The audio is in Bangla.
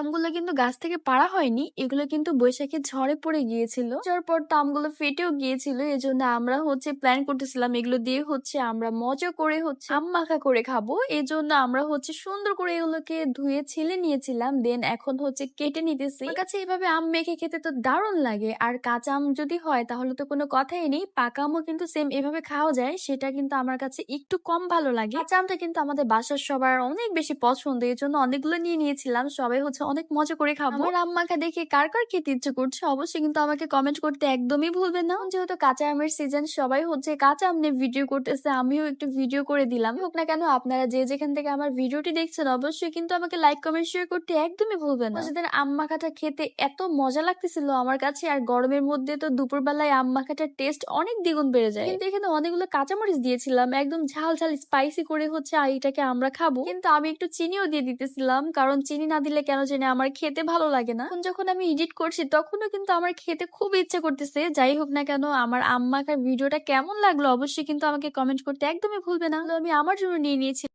আমগুলো কিন্তু গাছ থেকে পাড়া হয়নি, এগুলো কিন্তু বৈশাখের ঝড়ে পড়ে গিয়েছিল। যার পর তো আমগুলো ফেটেও গিয়েছিল, এজন্য আমরা প্ল্যান করতেছিলাম এগুলো দিয়ে আমরা মজা করে আম মাখা করে খাবো। এজন্য আমরা সুন্দর করে এগুলোকে ধুয়ে ছিলে নিয়েছিলাম, দেন এখন কেটে নিতেছি। আমার কাছে এইভাবে আম মেখে খেতে তো দারুণ লাগে। আর কাঁচা আম যদি হয় তাহলে তো কোনো কথাই নেই, পাকা আমও কিন্তু সেম এভাবে খাওয়া যায়, সেটা কিন্তু আমার কাছে একটু কম ভালো লাগে। কাঁচা আমটা কিন্তু আমাদের বাসার সবার অনেক বেশি পছন্দ, এই জন্য অনেকগুলো নিয়ে নিয়েছিলাম। সবাই অনেক মজা করে খাবো। আমার আম মাখা দেখে কার কার খেতে ইচ্ছে করছে অবশ্যই কিন্তু আমাকে কমেন্ট করতে একদমই ভুলবেন না। যেহেতু কাঁচা আমের সিজন, সবাই কাঁচা আম নিয়ে ভিডিও করতেছে, আমিও একটু ভিডিও করে দিলাম। হোক না কেন, আপনারা যে যেখান থেকে আমার ভিডিওটি দেখছেন অবশ্যই কিন্তু আমাকে লাইক কমেন্ট শেয়ার করতে একদমই ভুলবেন না। মজাদার আম মাখাটা খেতে এত মজা লাগতেছিল আমার কাছে, আর গরমের মধ্যে তো দুপুরবেলায় আম মাখাটার টেস্ট অনেক দ্বিগুণ বেড়ে যায়। কিন্তু এখানে অনেকগুলো কাঁচামরিচ দিয়েছিলাম, একদম ঝাল ঝাল স্পাইসি করে এটাকে আমরা খাবো। কিন্তু আমি একটু চিনিও দিয়ে দিতেছিলাম, কারণ চিনি না দিলে কেন জানি আমার খেতে ভালো লাগে না। এখন যখন আমি এডিট করছি তখনও কিন্তু আমার খেতে খুব ইচ্ছে করতেছে। যাই হোক না কেন, আমার আম মাখার ভিডিওটা কেমন লাগলো অবশ্যই কিন্তু আমাকে কমেন্ট করতে একদমই ভুলবে না। আমি আমার জন্য নিয়ে নিয়েছি